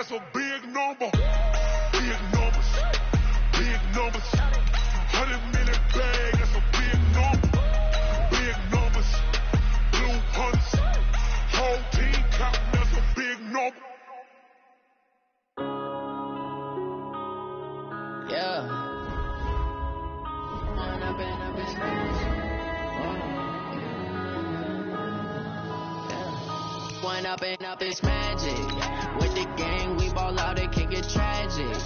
that's a big number. Big numbers, big numbers. 100 million bag, that's a big number. Big numbers, blue hunts. Whole team counting, that's a big number. Yeah. Wind up in a bitch smash. Yeah. Wind up in a bitch magic. With the gang, we ball out, it can get tragic.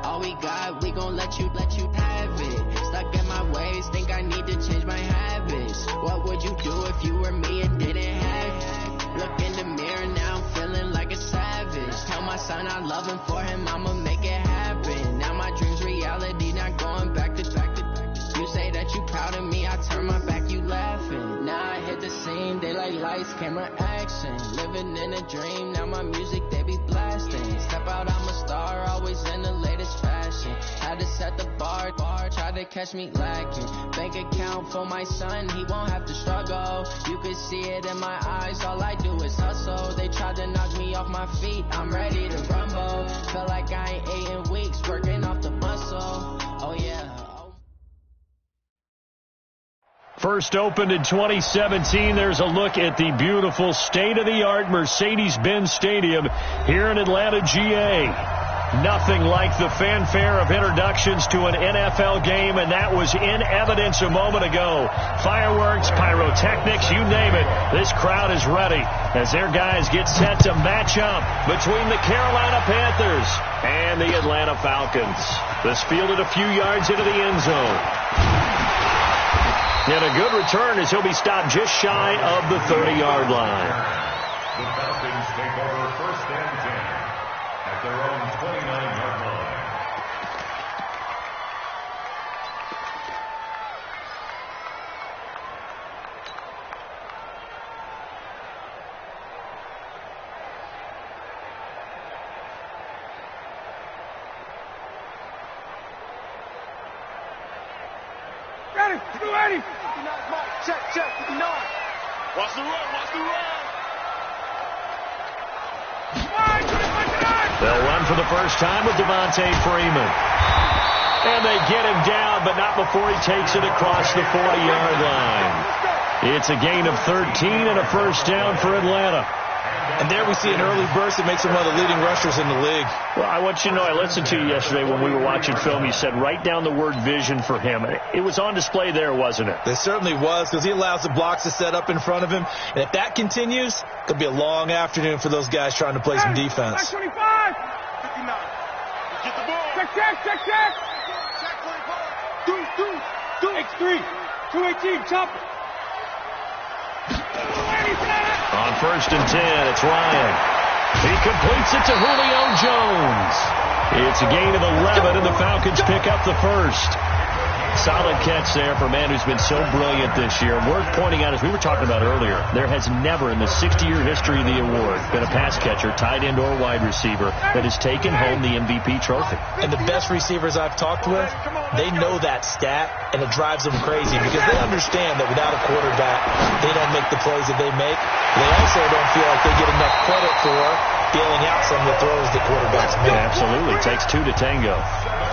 All we got, we gon' let you have it. Stuck in my ways, think I need to change my habits. What would you do if you were me and didn't have it? Look in the mirror, now I'm feeling like a savage. Tell my son I love him, for him I'ma make it happen. Now my dreams reality, not going back to. You say that you proud of me, I turn my back, you laughing. Now I hit the scene, daylight lights, camera action. Living in a dream, now my music they be blasting. Step out, I'm a star, always in the latest fashion. Had to set the bar, try to catch me lacking. Bank account for my son, he won't have to struggle. You can see it in my eyes, all I do is hustle. They tried to knock me off my feet, I'm ready to rumble. Feel like I ain't ate in weeks, working off the muscle. Oh yeah. First opened in 2017. There's a look at the beautiful state-of-the-art Mercedes-Benz Stadium here in Atlanta, GA. Nothing like the fanfare of introductions to an NFL game, and that was in evidence a moment ago. Fireworks, pyrotechnics, you name it. This crowd is ready as their guys get set to match up between the Carolina Panthers and the Atlanta Falcons. This fielded a few yards into the end zone. And a good return as he'll be stopped just shy of the 30-yard line. The Falcons take over first and 10 at their own 29-yard line. Ready, 280. Check, 59. Watch the run, They'll run for the first time with Devontae Freeman. And they get him down, but not before he takes it across the 40-yard line. It's a gain of 13 and a first down for Atlanta. And there we see an early burst that makes him one of the leading rushers in the league. Well, I want you to know, I listened to you yesterday when we were watching film. You said write down the word vision for him. It was on display there, wasn't it? It certainly was, because he allows the blocks to set up in front of him. And if that continues, it could be a long afternoon for those guys trying to play some defense. 25. 59. Get the ball. Check. Check 25. Do. X3. 218. Chop. On first and 10, it's Ryan. He completes it to Julio Jones. It's a gain of 11, and the Falcons pick up the first. Solid catch there for a man who's been so brilliant this year. Worth pointing out, as we were talking about earlier, there has never in the 60-year history of the award been a pass catcher, tight end, or wide receiver that has taken home the MVP trophy. And the best receivers I've talked with, they know that stat, and it drives them crazy because they understand that without a quarterback, they don't make the plays that they make. They also don't feel like they get enough credit for bailing out some of the throws the quarterbacks make. It absolutely takes two to tango.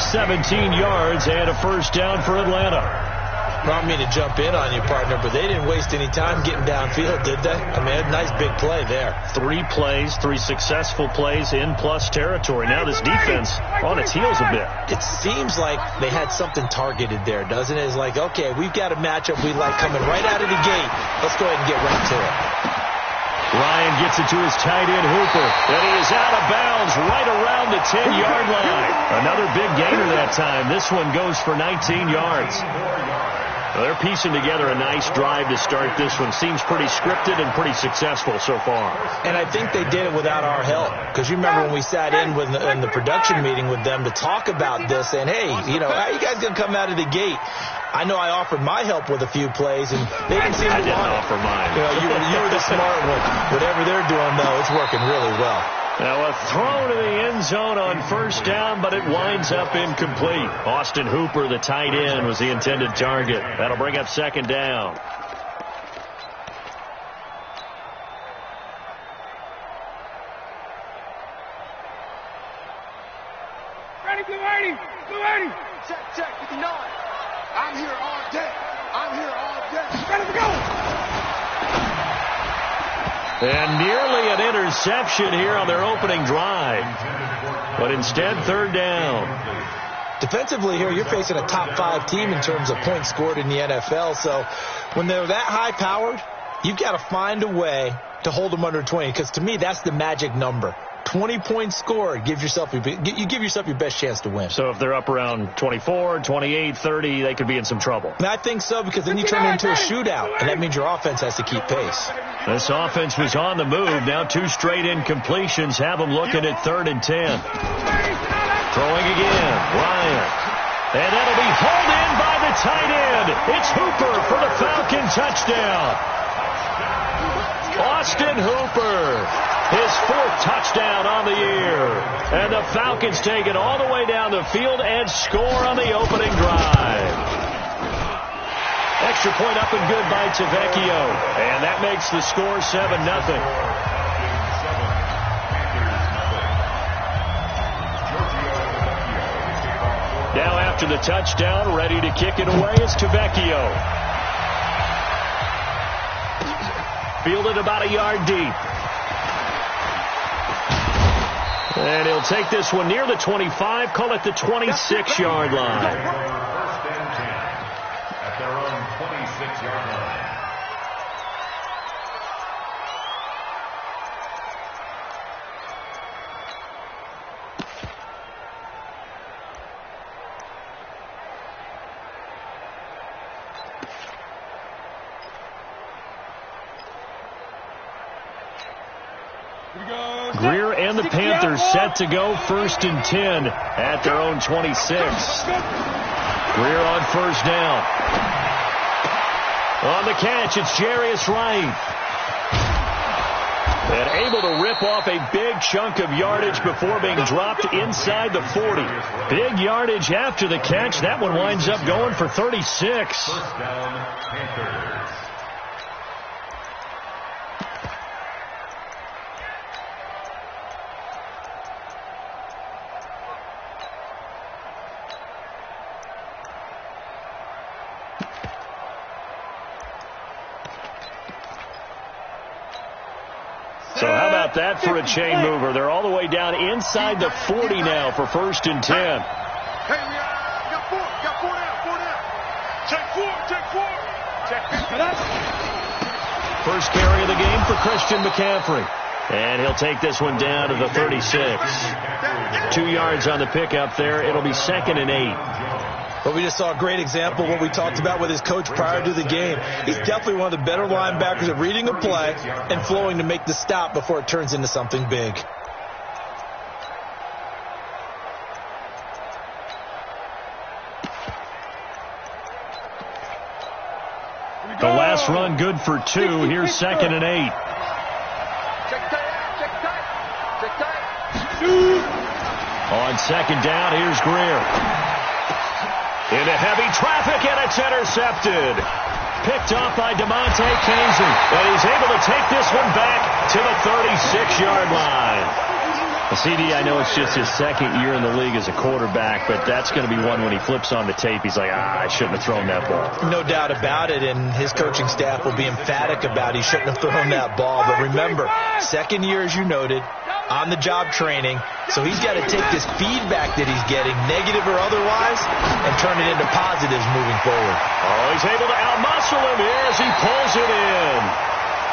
17 yards and a first down for Atlanta. I don't mean to jump in on you, partner, but they didn't waste any time getting downfield, did they? I mean, a nice big play there. 3 plays, 3 successful plays in plus territory. Now this defense on its heels a bit. It seems like they had something targeted there, doesn't it? It's like, okay, we've got a matchup we like coming right out of the gate. Let's go ahead and get right to it. Ryan gets it to his tight end, Hooper, and he is out of bounds right around the 10-yard line. Another big gainer that time. This one goes for 19 yards. Well, they're piecing together a nice drive to start this one. Seems pretty scripted and pretty successful so far. And I think they did it without our help. Because you remember when we sat in the production meeting with them to talk about this, and hey, you know, how are you guys going to come out of the gate? I know I offered my help with a few plays, and they didn't seem to want it. I didn't offer mine. You know, you were the smart one. Whatever they're doing, though, it's working really well. Now a throw to the end zone on first down, but it winds up incomplete. Austin Hooper, the tight end, was the intended target. That'll bring up second down. Check, 59. I'm here all day. Ready to go. And nearly an interception here on their opening drive. But instead, third down. Defensively here, you're facing a top 5 team in terms of points scored in the NFL. So when they're that high-powered, you've got to find a way to hold them under 20. Because to me, that's the magic number. 20 points scored, you give yourself your best chance to win. So if they're up around 24, 28, 30, they could be in some trouble. And I think so, because then you turn it into a shootout, and that means your offense has to keep pace. This offense was on the move. Now 2 straight incompletions have them looking at 3rd and 10. Throwing again, Ryan. And that'll be hauled in by the tight end. It's Hooper for the Falcon touchdown. Austin Hooper, his 4th touchdown on the year. And the Falcons take it all the way down the field and score on the opening drive. Extra point up and good by Tavecchio. And that makes the score 7-0. Now after the touchdown, ready to kick it away is Tavecchio. Fielded about a yard deep. And he'll take this one near the 25, call it the 26-yard line. First and 10 at their own 26-yard line. Greer and the Panthers set to go 1st and 10 at their own 26. Greer on 1st down. On the catch, it's Jarius Wright. And able to rip off a big chunk of yardage before being dropped inside the 40. Big yardage after the catch. That one winds up going for 36. First down, Panthers. So how about that for a chain mover? They're all the way down inside the 40 now for 1st and 10. Hey, we got 4 down. Check 4. First carry of the game for Christian McCaffrey. And he'll take this one down to the 36. 2 yards on the pickup there. It'll be 2nd and 8. But we just saw a great example of what we talked about with his coach prior to the game. He's definitely one of the better linebackers at reading a play and flowing to make the stop before it turns into something big. The last run good for 2. Here's 2nd and 8. Check tight. On 2nd down, here's Greer. Into heavy traffic, and it's intercepted. Picked off by DeMonte Kaiser. And he's able to take this one back to the 36-yard line. CD, I know it's just his 2nd year in the league as a quarterback, but that's going to be one when he flips on the tape. He's like, I shouldn't have thrown that ball. No doubt about it, and his coaching staff will be emphatic about he shouldn't have thrown that ball. But remember, 2nd year, as you noted, on-the-job training, so he's got to take this feedback that he's getting, negative or otherwise, and turn it into positives moving forward. Oh, he's able to outmuscle him here as he pulls it in.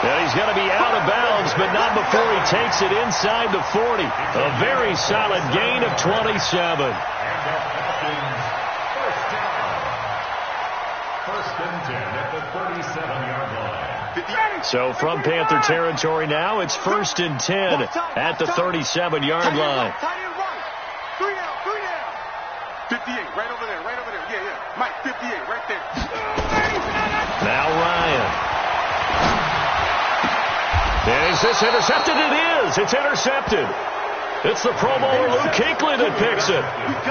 And he's going to be out of bounds, but not before he takes it inside the 40. A very solid gain of 27. First and 10 at the 37-yard line. So from Panther territory now, it's 1st and 10 at the 37-yard line. 3 down. 58, right over there. Yeah. Mike, 58, right there. Now Ryan. Is this intercepted? It is. It's intercepted. It's the Pro Bowler Luke Kuechly that picks it.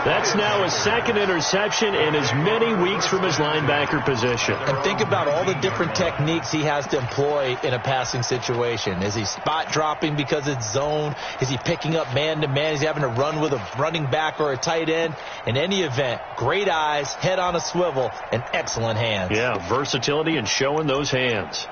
That's now his second interception in as many weeks from his linebacker position. And think about all the different techniques he has to employ in a passing situation. Is he spot dropping because it's zone? Is he picking up man-to-man? Is he having to run with a running back or a tight end? In any event, great eyes, head on a swivel, and excellent hands. Yeah, versatility and showing those hands.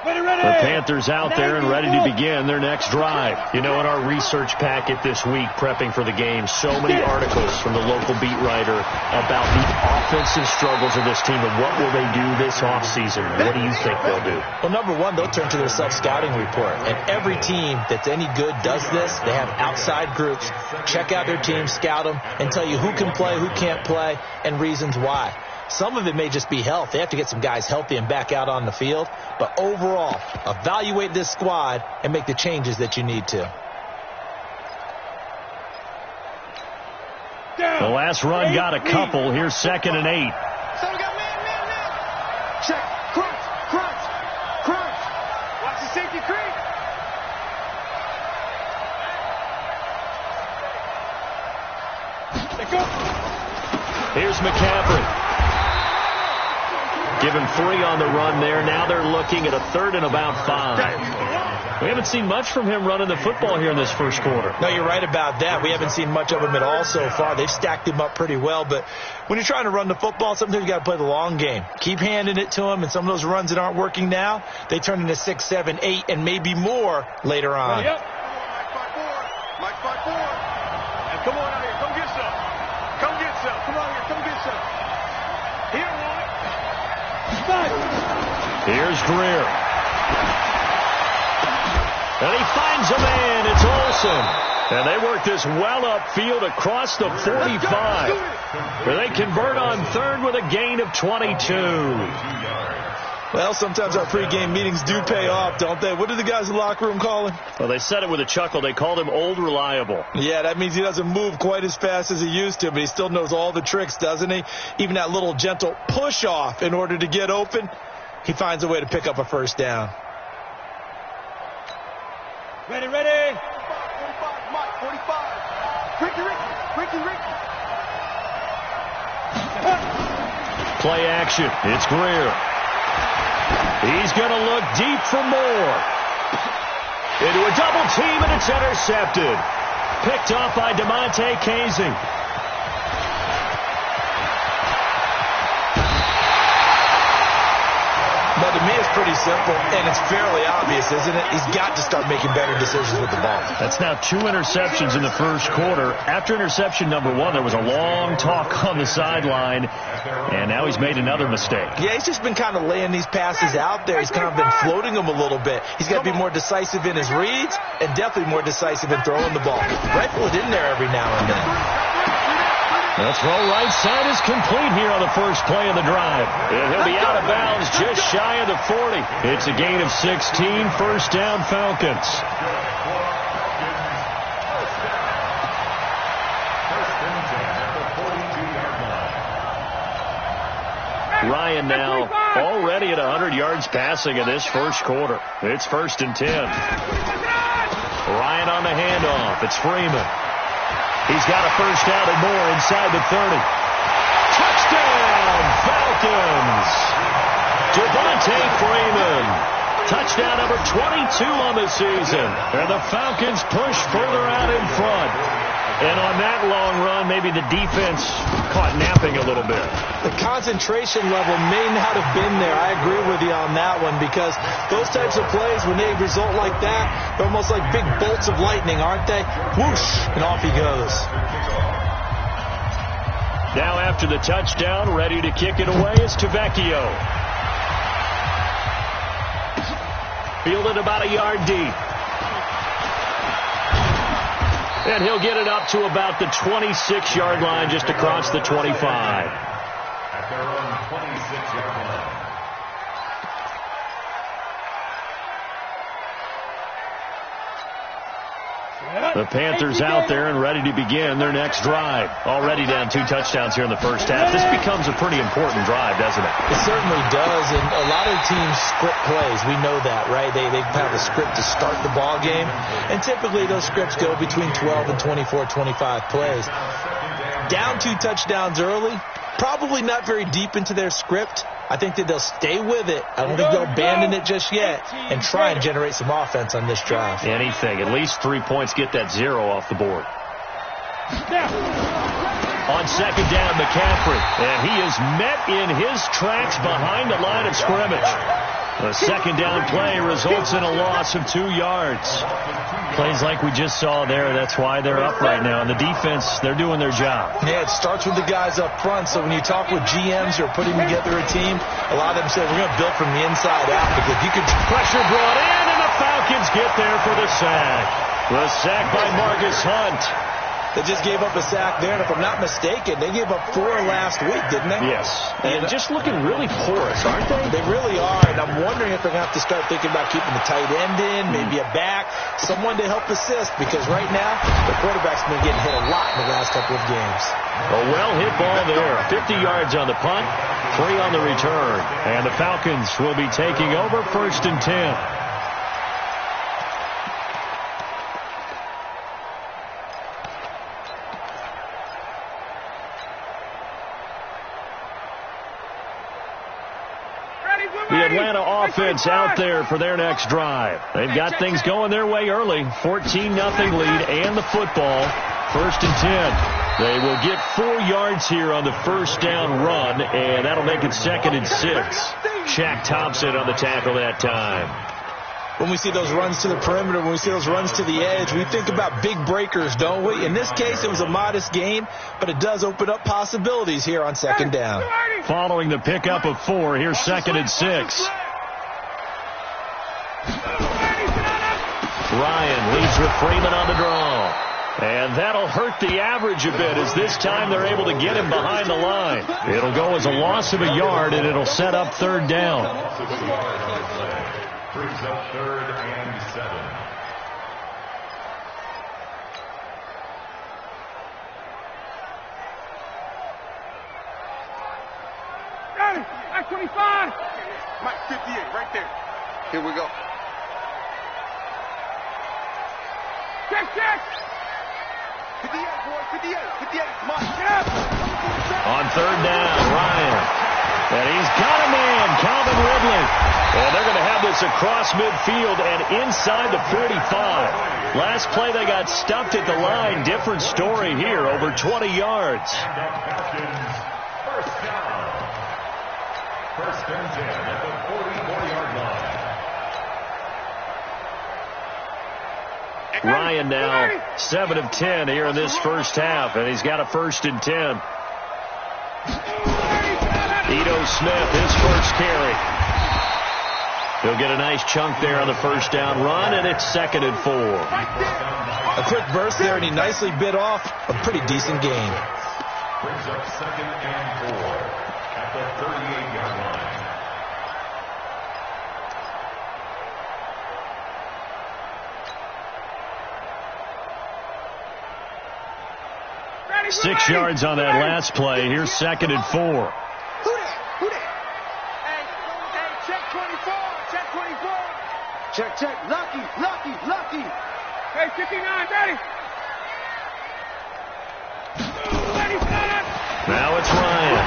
The Panthers out there and ready to begin their next drive. You know, in our research packet this week, prepping for the game, so many articles from the local beat writer about the offensive struggles of this team and what will they do this offseason. What do you think they'll do? Well, number one, they'll turn to their self-scouting report. And every team that's any good does this. They have outside groups. Check out their team, scout them, and tell you who can play, who can't play, and reasons why. Some of it may just be health. They have to get some guys healthy and back out on the field. But overall, evaluate this squad and make the changes that you need to. The last run got a couple. Here's 2nd and 8. So we got man. Check. Crunch. Watch the safety creep. Let go. Here's McCaffrey. Given 3 on the run there. Now they're looking at a 3rd and about 5. We haven't seen much from him running the football here in this first quarter. No, you're right about that. We haven't seen much of him at all so far. They've stacked him up pretty well. But when you're trying to run the football, sometimes you got to play the long game. Keep handing it to him, and some of those runs that aren't working now, they turn into 6, 7, 8, and maybe more later on. Yep. Mike 5-4. And come on out here. Come get some. Come on here. Come get some. Here, one. Here's Greer. And he finds a man. It's Olsen. And they work this well upfield across the 45. Where they convert on 3rd with a gain of 22. Well, sometimes our pregame meetings do pay off, don't they? What do the guys in the locker room call him? Well, they said it with a chuckle. They called him Old Reliable. Yeah, that means he doesn't move quite as fast as he used to, but he still knows all the tricks, doesn't he? Even that little gentle push-off in order to get open, he finds a way to pick up a first down. Ready. 45, Mike, 45. Ricky. Play action. It's Greer. He's going to look deep for more. Into a double team, and it's intercepted. Picked off by DeMonte Casey. But to me, it's pretty simple, and it's fairly obvious, isn't it? He's got to start making better decisions with the ball. That's now 2 interceptions in the first quarter. After interception number 1, there was a long talk on the sideline, and now he's made another mistake. Yeah, he's just been kind of laying these passes out there. He's kind of been floating them a little bit. He's got to be more decisive in his reads and definitely more decisive in throwing the ball. Rifle it in there every now and then. The throw right side is complete here on the first play of the drive. And he'll be out of bounds just shy of the 40. It's a gain of 16, first down Falcons. Ryan now already at 100 yards passing in this first quarter. It's 1st and 10. Ryan on the handoff. It's Freeman. He's got a first down and more inside the 30. Touchdown, Falcons! Devontae Freeman. Touchdown number 22 on the season. And the Falcons push further out in front. And on that long run, maybe the defense caught napping a little bit. The concentration level may not have been there. I agree with you on that one, because those types of plays, when they result like that, they're almost like big bolts of lightning, aren't they? Whoosh, and off he goes. Now after the touchdown, ready to kick it away is Tavecchio. Fielded about a yard deep. And he'll get it up to about the 26-yard line, just across the 25. At their own 26-yard line. The Panthers out there and ready to begin their next drive. Already down 2 touchdowns here in the first half. This becomes a pretty important drive, doesn't it? It certainly does, and a lot of teams script plays. We know that, right? They have a script to start the ball game, and typically those scripts go between 12 and 24, 25 plays. Down 2 touchdowns early, probably not very deep into their script. I think that they'll stay with it. I don't think they'll abandon it just yet and try and generate some offense on this drive. Anything. At least 3 points, get that 0 off the board. On second down, McCaffrey. And he is met in his tracks behind the line of scrimmage. The second down play results in a loss of 2 yards. Plays like we just saw there, that's why they're up right now. And the defense, they're doing their job. Yeah, it starts with the guys up front. So when you talk with GMs who are putting together a team, a lot of them say, we're going to build from the inside out. Because you could... Pressure brought in, and the Falcons get there for the sack. The sack by Marcus Hunt. They just gave up a sack there, and if I'm not mistaken, they gave up 4 last week, didn't they? Yes. And just looking really porous, aren't they? They really are, and I'm wondering if they're going to have to start thinking about keeping the tight end in, maybe a back, someone to help assist, because right now, the quarterback's been getting hit a lot in the last couple of games. A well-hit ball there. 50 yards on the punt, 3 on the return. And the Falcons will be taking over 1st and 10. The Atlanta offense out there for their next drive. They've got things going their way early. 14-0 lead and the football. 1st and 10. They will get 4 yards here on the first down run, and that'll make it 2nd and 6. Shaq Thompson on the tackle that time. When we see those runs to the perimeter, when we see those runs to the edge, we think about big breakers, don't we? In this case, it was a modest gain, but it does open up possibilities here on 2nd down. Following the pickup of 4, here's 2nd and 6. Ryan leads with Freeman on the draw. And that'll hurt the average a bit, as this time they're able to get him behind the line. It'll go as a loss of a yard, and it'll set up 3rd down. Brings up 3rd and 7. Got it. At 25. Mike, 58, right there. Here we go. Check. 58, boy, 58. Come on, get up. On 3rd down, Ryan. And he's got a man, Calvin Ridley. And they're going to have this across midfield and inside the 45. Last play they got stuffed at the line. Different story here, over 20 yards. First down. 1st and 10 at the 44-yard line. Ryan now 7 of 10 here in this first half, and he's got a 1st and 10. Ito Smith, his first carry. He'll get a nice chunk there on the first down run, and it's 2nd and 4. A quick burst there, and he nicely bit off a pretty decent gain. Brings up 2nd and 4 at the 38-yard line. Ready, 6 yards on that last play. Here's 2nd and 4. Who that? Hey, check 24. Check. Lucky. Hey, 59, ready. Now it's Ryan.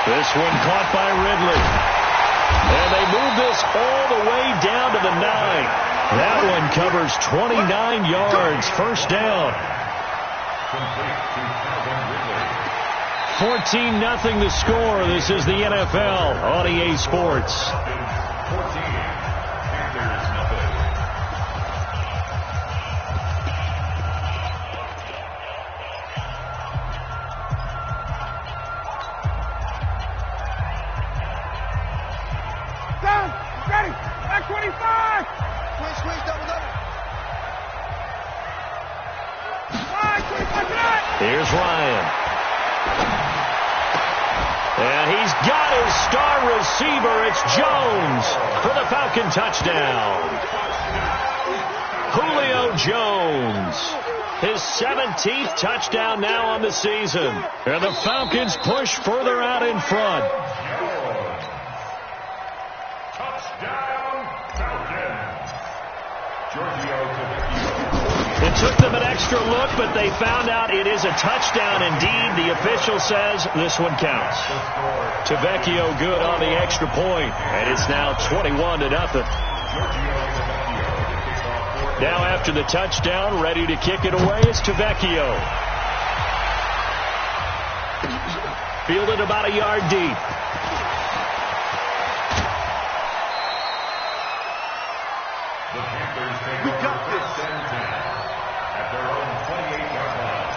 This one caught by Ridley. And they move this all the way down to the 9. That one covers 29 yards. First down. 14-0 the score. This is the NFL on EA Sports. 14. Panthers nothing. Down, ready, back 25. Squeeze, double. 25 tonight. Here's Ryan. And he's got his star receiver. It's Jones for the Falcon touchdown. Julio Jones. His 17th touchdown now on the season. And the Falcons push further out in front. Touchdown, Falcons. It took them an extra look, but they found out it is a touchdown indeed. The official says this one counts. Tavecchio good on the extra point, and it's now 21-0. Now after the touchdown, ready to kick it away is Tavecchio. Fielded about a yard deep. We got this. At their own 28-yard line.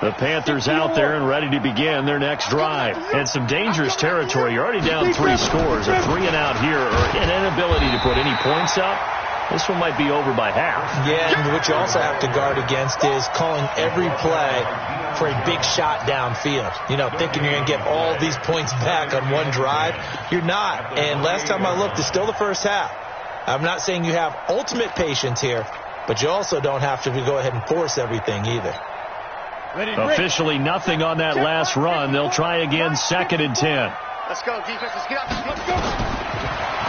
The Panthers out there and ready to begin their next drive. And some dangerous territory. You're already down 3 scores. A 3-and-out here or an inability to put any points up. This one might be over by half. Yeah, and what you also have to guard against is calling every play for a big shot downfield. You know, thinking you're going to get all these points back on one drive. You're not. And last time I looked, it's still the first half. I'm not saying you have ultimate patience here, but you also don't have to go ahead and force everything either. Officially nothing on that last run. They'll try again 2nd and 10. Let's go, defense. Let's get up. Let's go.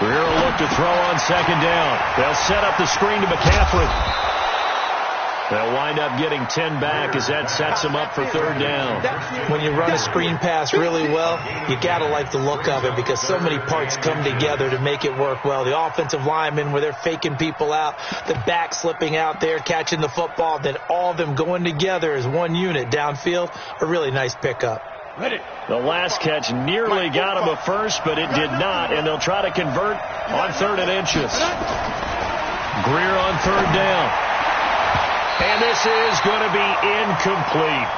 Greer will look to throw on 2nd down. They'll set up the screen to McCaffrey. They'll wind up getting 10 back as that sets them up for 3rd down. When you run a screen pass really well, you got to like the look of it because so many parts come together to make it work well. The offensive linemen where they're faking people out, the back slipping out there, catching the football, then all of them going together as one unit downfield. A really nice pickup. The last catch nearly got him a first, but it did not, and they'll try to convert on 3rd and inches. Greer on 3rd down. And this is going to be incomplete.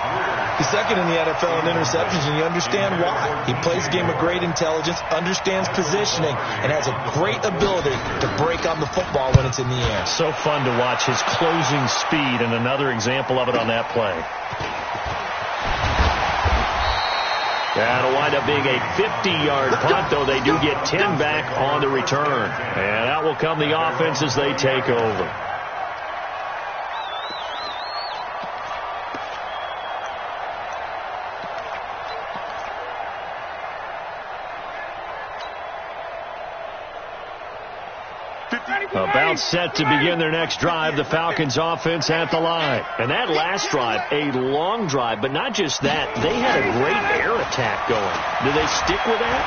He's 2nd in the NFL in interceptions, and you understand why. He plays a game of great intelligence, understands positioning, and has a great ability to break on the football when it's in the air. So fun to watch his closing speed, and another example of it on that play. That'll wind up being a 50-yard punt, though they do get 10 back on the return. And out will come the offense as they take over. About set to begin their next drive, the Falcons offense at the line. And that last drive, a long drive, but not just that. They had a great air attack going. Do they stick with that?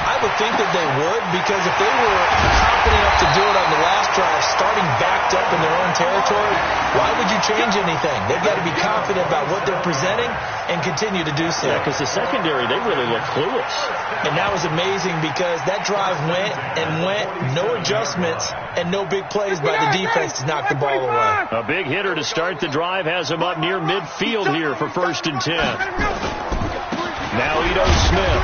I would think that they would, because if they were confident enough to do it on the last drive, starting backed up in their own territory, why would you change anything? They've got to be confident about what they're presenting and continue to do so. Yeah, because the secondary, they really look clueless. And that was amazing because that drive went and went, no adjustments, and no big plays by the defense to knock the ball away. A big hitter to start the drive has him up near midfield here for 1st and 10. Now Ito Smith.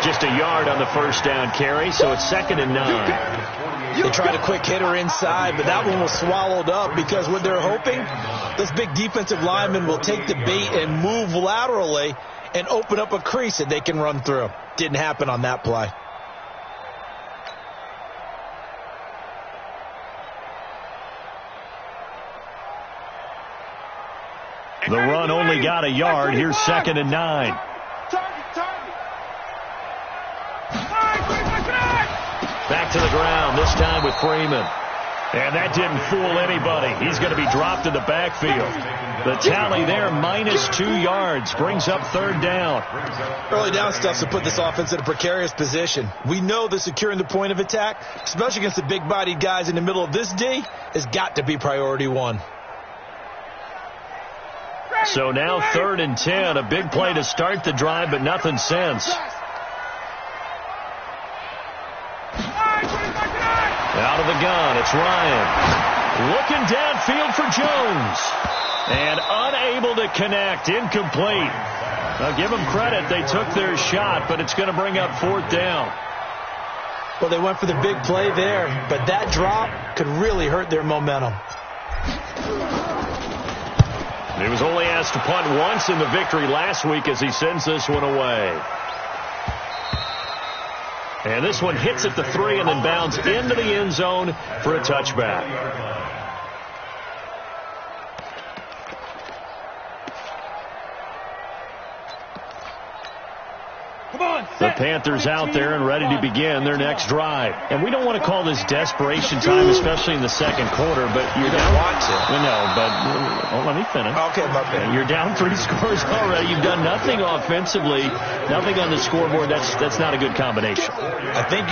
Just a yard on the 1st down carry, so it's 2nd and 9. They tried a quick hitter inside, but that one was swallowed up because what they're hoping, this big defensive lineman will take the bait and move laterally and open up a crease that they can run through. Didn't happen on that play. The run only got a yard. Here's 2nd and 9. Back to the ground, this time with Freeman. And that didn't fool anybody. He's going to be dropped in the backfield. The tally there, -2 yards, brings up 3rd down. Early down stuff to put this offense in a precarious position. We know that securing the point of attack, especially against the big-bodied guys in the middle of this D, has got to be priority 1. So now 3rd and 10, a big play to start the drive, but nothing since. Out of the gun, it's Ryan. Looking downfield for Jones. And unable to connect, incomplete. I'll give them credit, they took their shot, but it's going to bring up 4th down. Well, they went for the big play there, but that drop could really hurt their momentum. He was only asked to punt once in the victory last week as he sends this one away. And this one hits at the 3 and then bounds into the end zone for a touchback. The Panthers out there and ready to begin their next drive. And we don't want to call this desperation time, especially in the second quarter, but you're down. Want to. No, but let me finish. Okay, my bad. You're down 3 scores already. You've done nothing offensively, nothing on the scoreboard. That's not a good combination. I think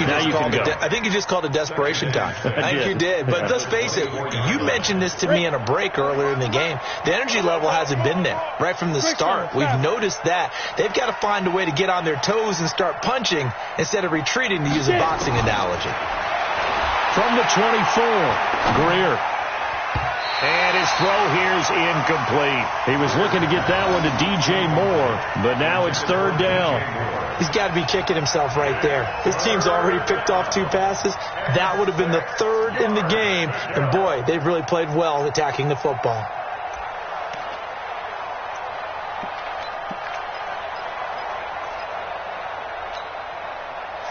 you just called it desperation time. I think you did. But let's face it, you mentioned this to me in a break earlier in the game. The energy level hasn't been there right from the start. We've noticed that. They've got to find a way to get on their toes and start punching instead of retreating, to use a boxing analogy. From the 24, Greer. And his throw here is incomplete. He was looking to get that one to DJ Moore, but now it's third down. He's got to be kicking himself right there. His team's already picked off 2 passes. That would have been the 3rd in the game. And, boy, they've really played well attacking the football.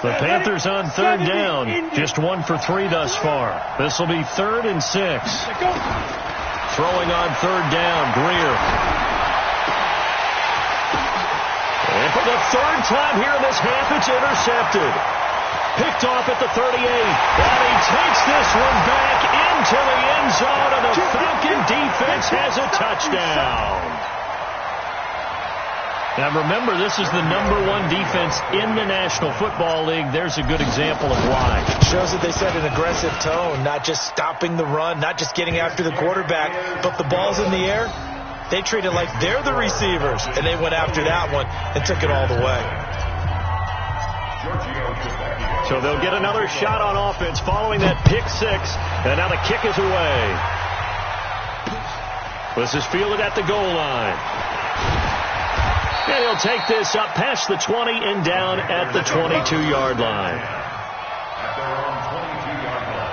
The Panthers on third down, just 1 for 3 thus far. This will be 3rd and 6. Throwing on third down, Greer. And for the 3rd time here in this half, it's intercepted. Picked off at the 38. And he takes this one back into the end zone, and the Falcon defense has a touchdown. Now, remember, this is the #1 defense in the National Football League. There's a good example of why. Shows that they set an aggressive tone, not just stopping the run, not just getting after the quarterback, but the ball's in the air. They treat it like they're the receivers, and they went after that one and took it all the way. So they'll get another shot on offense following that pick 6, and now the kick is away. This is fielded at the goal line. And he'll take this up past the 20 and down at the 22-yard line. At their own 22-yard line.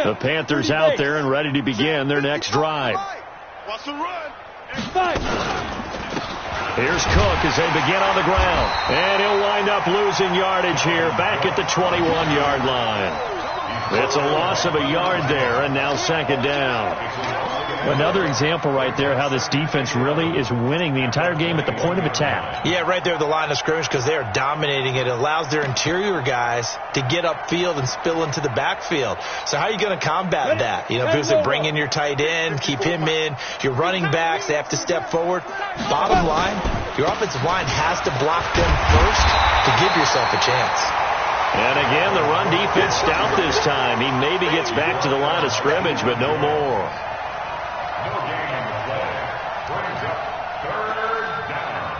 The Panthers out there and ready to begin their next drive. Wants to run. Here's Cook as they begin on the ground. And he'll wind up losing yardage here back at the 21-yard line. It's a loss of a yard there, and now 2nd down. Another example right there how this defense really is winning the entire game at the point of attack. Yeah, right there at the line of scrimmage, because they are dominating it. It allows their interior guys to get upfield and spill into the backfield. So how are you going to combat that? You know, because they bring in your tight end, keep him in. Your running backs, they have to step forward. Bottom line, your offensive line has to block them first to give yourself a chance. And again, the run defense stout this time. He maybe gets back to the line of scrimmage, but no more. No gain on the play. Brings up 3rd down.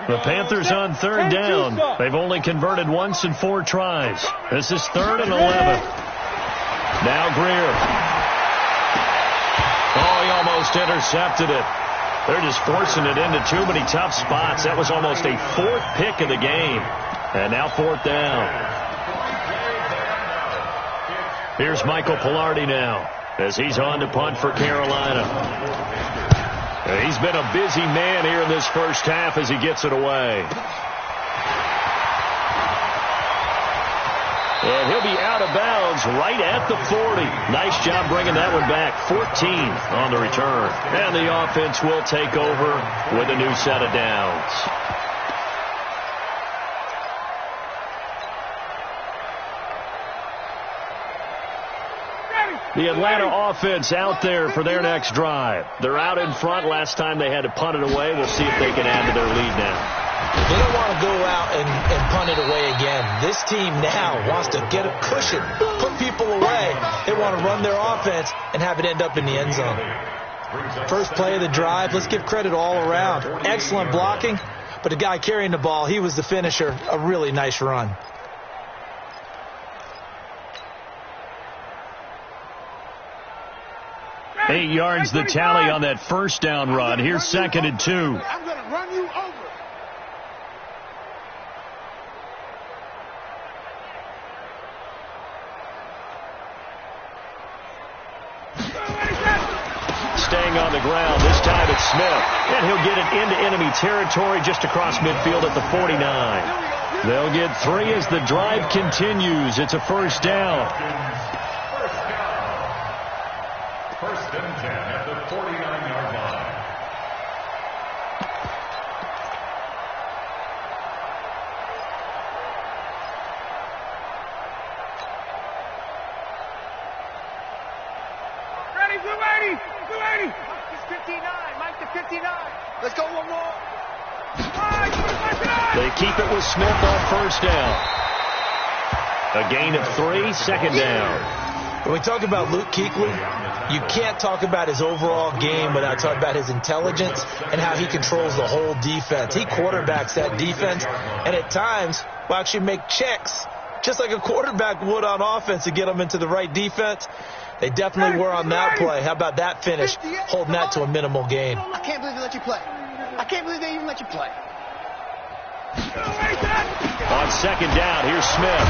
The Panthers on 3rd down. They've only converted once in 4 tries. This is 3rd and 11. Now Greer. Oh, he almost intercepted it. They're just forcing it into too many tough spots. That was almost a 4th pick of the game. And now 4th down. Here's Michael Pilardi now as he's on to punt for Carolina. He's been a busy man here in this first half as he gets it away. And he'll be out of bounds right at the 40. Nice job bringing that one back. 14 on the return. And the offense will take over with a new set of downs. The Atlanta offense out there for their next drive. They're out in front. Last time they had to punt it away. We'll see if they can add to their lead now. They don't want to go out and punt it away again. This team now wants to get a cushion, put people away. They want to run their offense and have it end up in the end zone. First play of the drive, let's give credit all around. Excellent blocking, but the guy carrying the ball, he was the finisher. A really nice run. Eight yards the tally on that first down run. Here's 2nd and 2. I'm going to run you over. Staying on the ground. This time it's Smith. And he'll get it into enemy territory just across midfield at the 49. They'll get 3 as the drive continues. It's a first down. First and 10 at the 49-yard line. Ready, 280, 280. Mike to 59, Mike to 59. Let's go one more. They keep it with Smith on first down. A gain of 3, second down. When we talk about Luke Kuechly, you can't talk about his overall game without talking about his intelligence and how he controls the whole defense. He quarterbacks that defense, and at times will actually make checks, just like a quarterback would on offense to get them into the right defense. They definitely were on that play. How about that finish, holding that to a minimal gain? I can't believe they let you play. I can't believe they even let you play. On second down, here's Smith.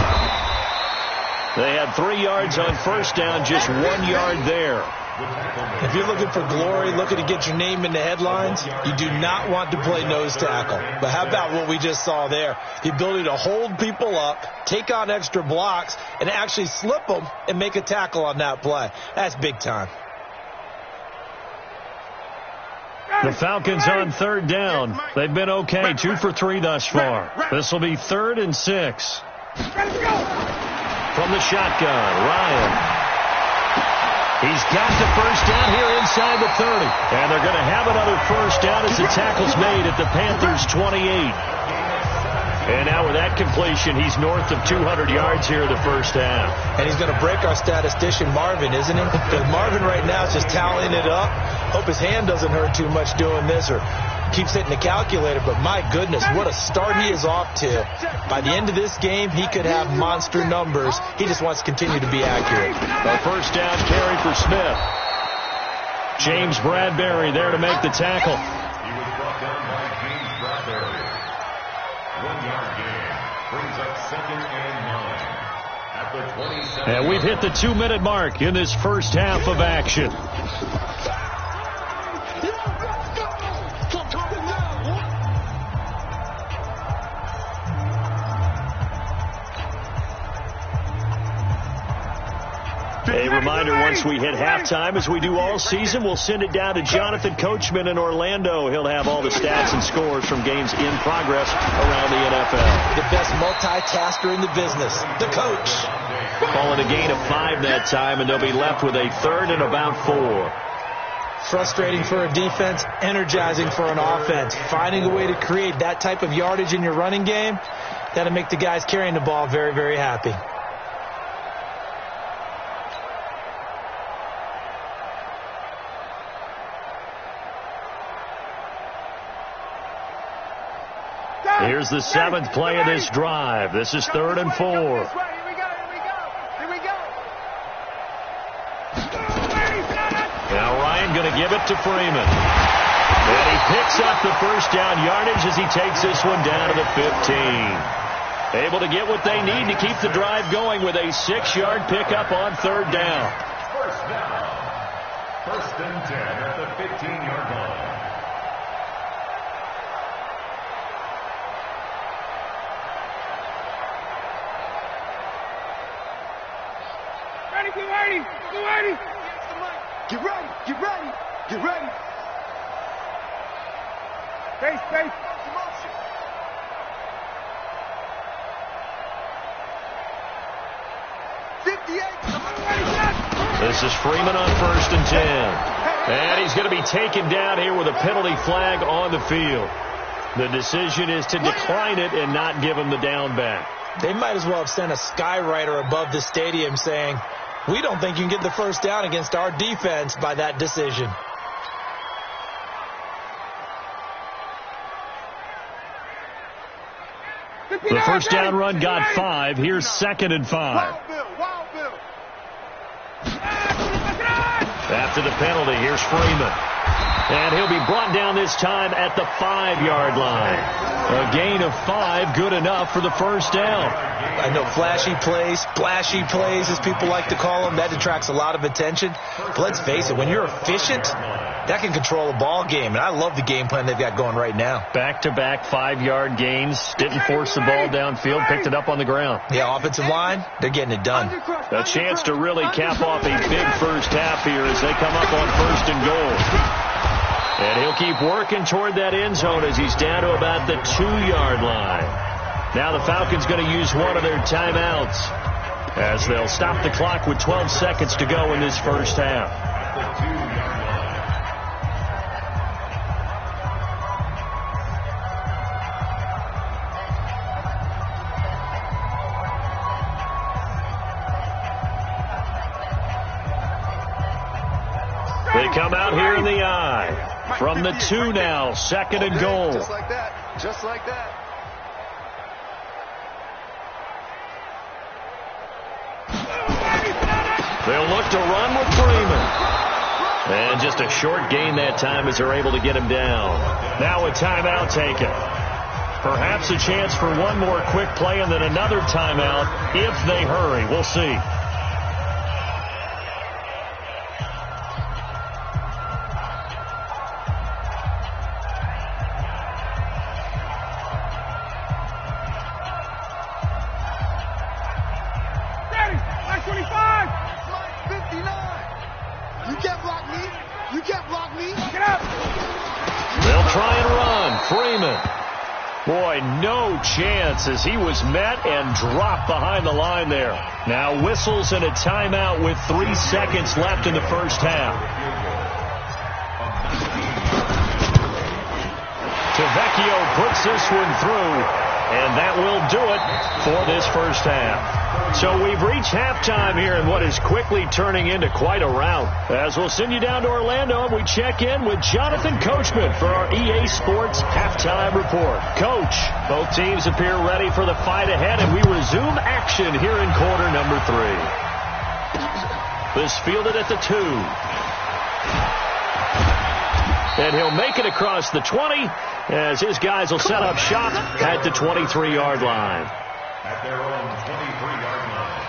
They had 3 yards on first down, just 1 yard there. If you're looking for glory, looking to get your name in the headlines, you do not want to play nose tackle. But how about what we just saw there? The ability to hold people up, take on extra blocks, and actually slip them and make a tackle on that play. That's big time. The Falcons on third down. They've been okay, 2 for 3 thus far. This will be 3rd and 6. From the shotgun, Ryan. He's got the first down here inside the 30. And they're going to have another first down as the tackle's made at the Panthers' 28. And now with that completion, he's north of 200 yards here in the first half. And he's going to break our statistician Marvin, isn't he? Because Marvin right now is just tallying it up. Hope his hand doesn't hurt too much doing this or keeps hitting the calculator. But my goodness, what a start he is off to. By the end of this game, he could have monster numbers. He just wants to continue to be accurate. A first down carry for Smith. James Bradbury there to make the tackle. He was brought down by James Bradbury. 1 yard gain brings up 2nd and 9 at the 27. And we've hit the 2-minute mark in this first half of action. A reminder, once we hit halftime, as we do all season, we'll send it down to Jonathan Coachman in Orlando. He'll have all the stats and scores from games in progress around the NFL. The best multitasker in the business, the coach. Calling a gain of 5 that time, and they'll be left with a 3rd and about 4. Frustrating for a defense, energizing for an offense. Finding a way to create that type of yardage in your running game, that'll make the guys carrying the ball very, very happy. Here's the 7th play of this drive. This is 3rd and 4. Here we go. Now Ryan going to give it to Freeman. And he picks up the first down yardage as he takes this one down to the 15. Able to get what they need to keep the drive going with a 6-yard pickup on 3rd down. First down. 1st and 10 at the 15-yard line. Get ready, get ready, get ready. Face. Motion. This is Freeman on 1st and 10. And he's going to be taken down here with a penalty flag on the field. The decision is to decline it and not give him the down back. They might as well have sent a skywriter above the stadium saying, we don't think you can get the first down against our defense by that decision. The first down run got 5. Here's 2nd and 5. After the penalty, here's Freeman. And he'll be brought down this time at the 5-yard line. A gain of 5, good enough for the first down. I know flashy plays, splashy plays, as people like to call them, that attracts a lot of attention. But let's face it, when you're efficient, that can control a ball game. And I love the game plan they've got going right now. Back-to-back 5-yard gains. Didn't force the ball downfield, picked it up on the ground. Yeah, offensive line, they're getting it done. A chance to really cap off a big first half here as they come up on 1st and goal. And he'll keep working toward that end zone as he's down to about the 2-yard line. Now the Falcons going to use one of their timeouts as they'll stop the clock with 12 seconds to go in this first half. They come out here in the eye. From the 2 now, 2nd and goal. Just like that. Just like that. They'll look to run with Freeman. And just a short gain that time as they're able to get him down. Now a timeout taken. Perhaps a chance for one more quick play and then another timeout if they hurry. We'll see. Boy, no chance as he was met and dropped behind the line there. Now whistles and a timeout with 3 seconds left in the first half. Tavecchio puts this one through, and that will do it for this first half. So we've reached halftime here in what is quickly turning into quite a rout. As we'll send you down to Orlando, and we check in with Jonathan Coachman for our EA Sports Halftime Report. Coach, both teams appear ready for the fight ahead, and we resume action here in quarter number 3. This fielded at the 2. And he'll make it across the 20 as his guys will set up shop at the 23-yard line. At their own 23-yard line.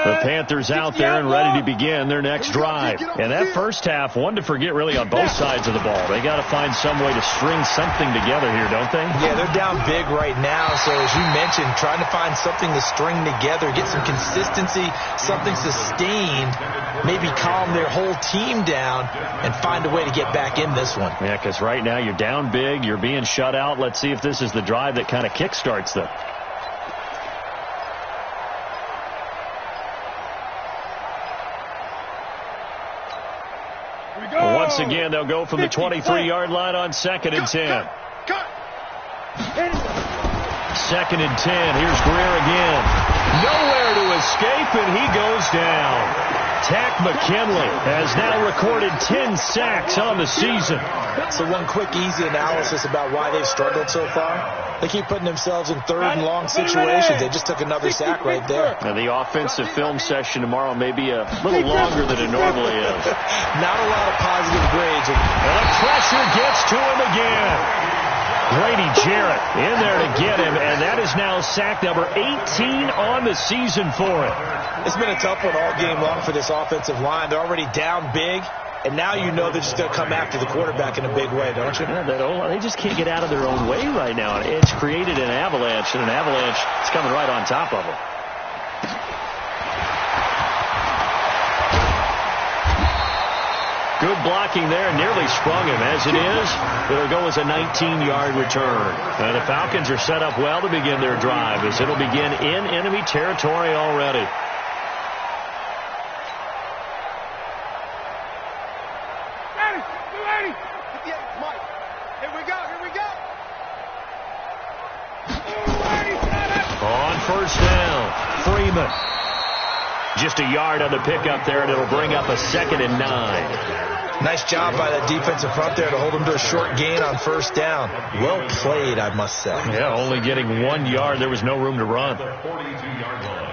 The Panthers out there and ready to begin their next drive. And that first half, one to forget really on both sides of the ball. They got to find some way to string something together here, don't they? Yeah, they're down big right now. So as you mentioned, trying to find something to string together, get some consistency, something sustained, maybe calm their whole team down and find a way to get back in this one. Yeah, because right now you're down big, you're being shut out. Let's see if this is the drive that kind of kickstarts them. Once again, they'll go from the 23-yard line on 2nd and 10. 2nd and 10. Here's Greer again. Nowhere to escape, and he goes down. Tack McKinley has now recorded 10 sacks on the season. So one quick, easy analysis about why they've struggled so far. They keep putting themselves in 3rd and long situations. They just took another sack right there. Now the offensive film session tomorrow may be a little longer than it normally is. Not a lot of positive grades. And the pressure gets to him again. Grady Jarrett in there to get him, and that is now sack number 18 on the season for him. It's been a tough one all game long for this offensive line. They're already down big, and now you know they're just going to come after the quarterback in a big way, don't you? Yeah, they just can't get out of their own way right now. It's created an avalanche, and an avalanche is coming right on top of them. Good blocking there, nearly sprung him. As it is, it'll go as a 19-yard return. The Falcons are set up well to begin their drive, as it'll begin in enemy territory already. On first down, Freeman. Just a yard on the pickup there, and it'll bring up a 2nd and 9. Nice job by that defensive front there to hold him to a short gain on first down. Well played, I must say. Yeah, only getting 1 yard. There was no room to run. 42-yard line.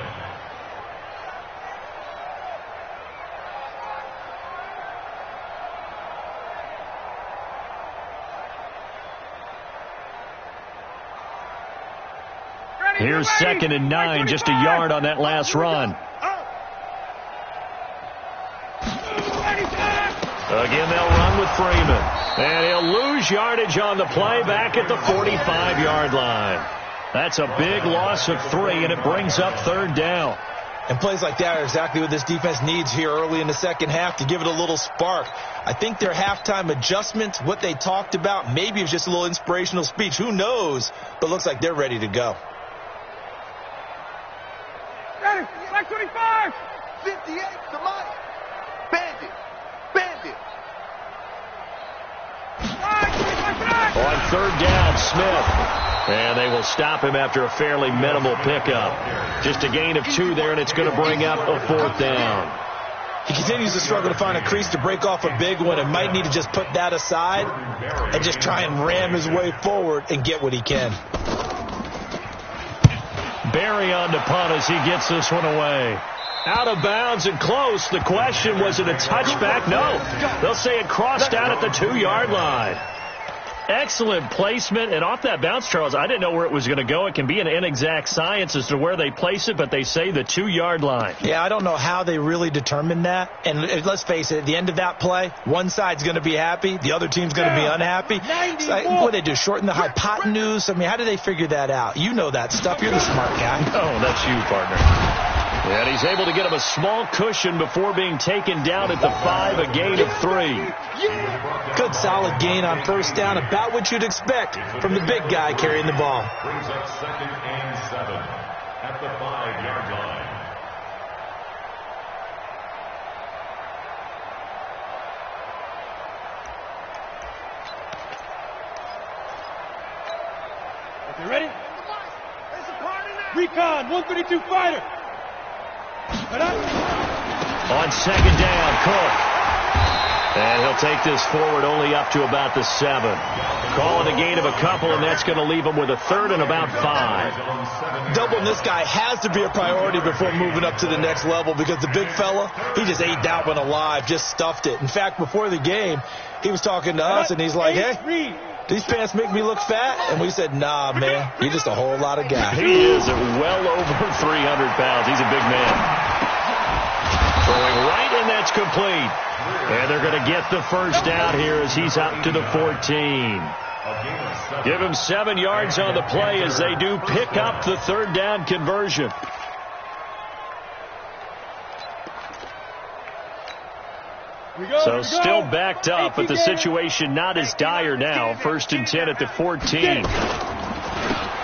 Here's 2nd and 9, just a yard on that last run. Again, they'll run with Freeman. And he'll lose yardage on the play back at the 45-yard line. That's a big loss of 3, and it brings up 3rd down. And plays like that are exactly what this defense needs here early in the second half to give it a little spark. I think their halftime adjustments, what they talked about, maybe it was just a little inspirational speech. Who knows? But it looks like they're ready to go. Ready, like 25. 58 to Mike. Bandit. On 3rd down, Smith. And they will stop him after a fairly minimal pickup. Just a gain of 2 there, and it's going to bring up a 4th down. He continues to struggle to find a crease to break off a big one and might need to just put that aside and just try and ram his way forward and get what he can. Barry on the punt as he gets this one away. Out of bounds and close. The question, was it a touchback? No. They'll say it crossed out at the 2-yard line. Excellent placement, and off that bounce, Charles, I didn't know where it was going to go. It can be an inexact science as to where they place it, but they say the 2-yard line. Yeah, I don't know how they really determined that. And let's face it, at the end of that play, one side's going to be happy, the other team's going to be unhappy. What do they do, shorten the hypotenuse? I mean, how do they figure that out? You know that stuff. You're the smart guy. Oh, that's you, partner. And he's able to get him a small cushion before being taken down at the 5, a gain of 3. Good solid gain on first down, about what you'd expect from the big guy carrying the ball. Brings up 2nd and 7 at the 5-yard line. Okay, ready? Recon, 132 fighter. On 2nd down, Cook. And he'll take this forward only up to about the 7. Calling a gain of a couple, and that's going to leave him with a 3rd and about 5. Doubling this guy has to be a priority before moving up to the next level because the big fella, he just ate that one alive, just stuffed it. In fact, before the game, he was talking to us, and he's like, hey, these pants make me look fat? And we said, nah, man, you're just a whole lot of guy. He is well over 300 pounds. He's a big man. Throwing right, and that's complete. And they're going to get the first down here as he's up to the 14. Give him 7 yards on the play as they do pick up the 3rd down conversion. So still backed up, but the situation not as dire now. 1st and 10 at the 14.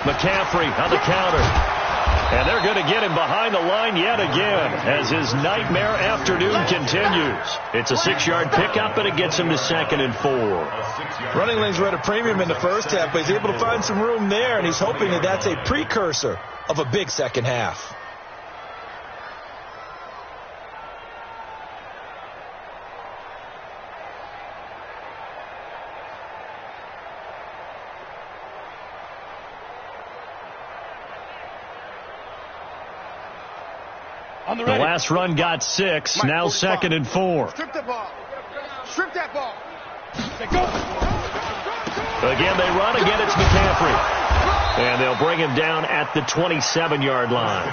McCaffrey on the counter. And they're going to get him behind the line yet again as his nightmare afternoon continues. It's a 6-yard pickup, and it gets him to 2nd and 4. Running lanes were at a premium in the first half, but he's able to find some room there, and he's hoping that that's a precursor of a big second half. The last run got 6, now 2nd and 4. Strip that ball. Strip that ball. Again, they run. Again, it's McCaffrey. And they'll bring him down at the 27-yard line.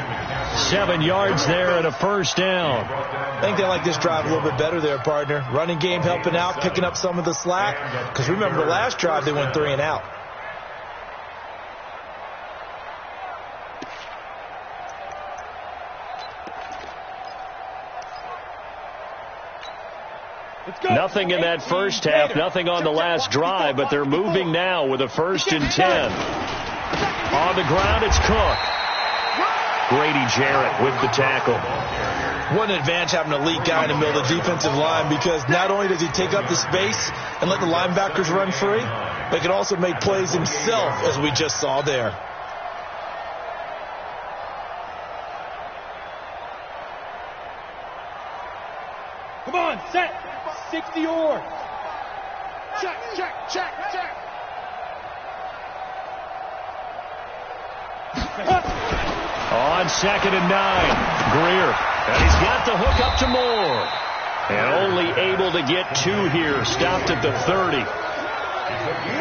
7 yards there and a first down. I think they like this drive a little bit better there, partner. Running game helping out, picking up some of the slack. Because remember, the last drive they went 3 and out. Nothing in that first half, nothing on the last drive, but they're moving now with a 1st and 10. On the ground, it's Cook. Grady Jarrett with the tackle. What an advantage having an elite guy in the middle of the defensive line, because not only does he take up the space and let the linebackers run free, but he can also make plays himself, as we just saw there. Come on, set. 60 or. Check, check, check, check. On 2nd and 9, Greer. And he's got the hook up to Moore. And only able to get 2 here. Stopped at the 30.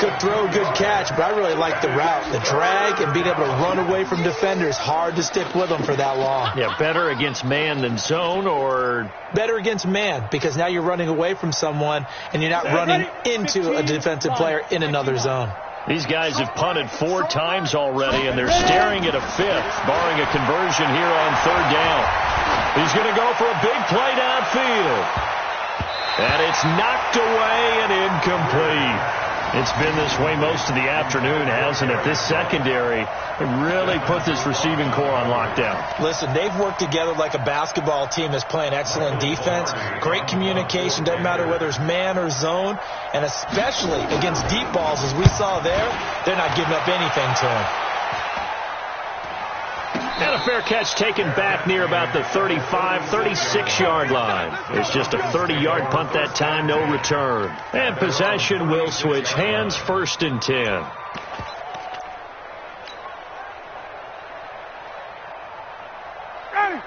Good throw, good catch, but I really like the route. The drag and being able to run away from defenders. Hard to stick with them for that long. Yeah, better against man than zone, or? Better against man, because now you're running away from someone and you're not running into a defensive player in another zone. These guys have punted 4 times already, and they're staring at a 5th, barring a conversion here on 3rd down. He's going to go for a big play downfield. And it's knocked away and incomplete. It's been this way most of the afternoon, hasn't it? This secondary really put this receiving core on lockdown. Listen, they've worked together like a basketball team that's playing excellent defense. Great communication, doesn't matter whether it's man or zone. And especially against deep balls, as we saw there, they're not giving up anything to him. And a fair catch taken back near about the 35, 36-yard line. It's just a 30-yard punt that time, no return. And possession will switch hands, 1st and 10.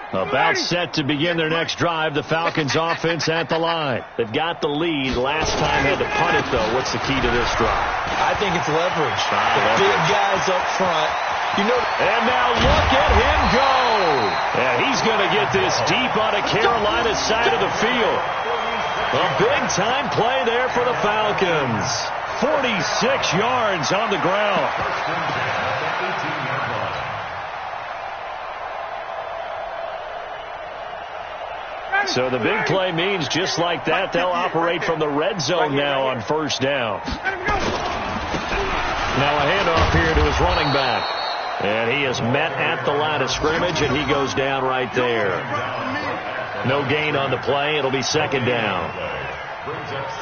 About set to begin their next drive, the Falcons offense at the line. They've got the lead. Last time had to punt it, though. What's the key to this drive? I think it's leverage. The big guys up front. You know, and now look at him go. And he's going to get this deep on a Carolina side of the field. A big-time play there for the Falcons. 46 yards on the ground. So the big play means just like that, they'll operate from the red zone now on 1st down. Now a handoff here to his running back. And he is met at the line of scrimmage, and he goes down right there. No gain on the play. It'll be 2nd down.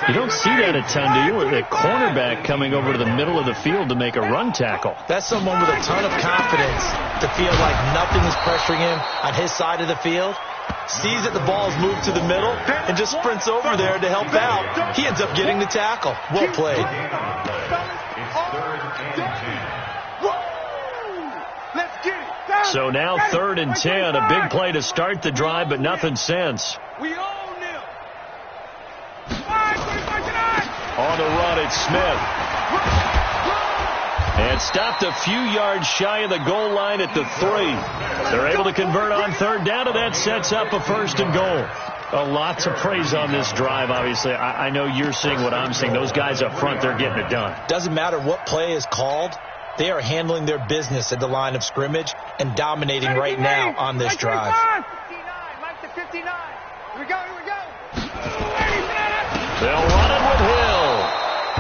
You don't see that a ton, do you? With a cornerback coming over to the middle of the field to make a run tackle. That's someone with a ton of confidence to feel like nothing is pressuring him on his side of the field. Sees that the ball's moved to the middle and just sprints over there to help out. He ends up getting the tackle. Well played. So now 3rd and 10, a big play to start the drive, but nothing since. We own them. On the run, it's Smith. And stopped a few yards shy of the goal line at the 3. They're able to convert on 3rd down, and that sets up a 1st and goal. Lots of praise on this drive, obviously. I know you're seeing what I'm seeing. Those guys up front, they're getting it done. Doesn't matter what play is called. They are handling their business at the line of scrimmage and dominating right now on this drive. 59, Mike to 59. Here we go, here we go. They'll run it with Hill.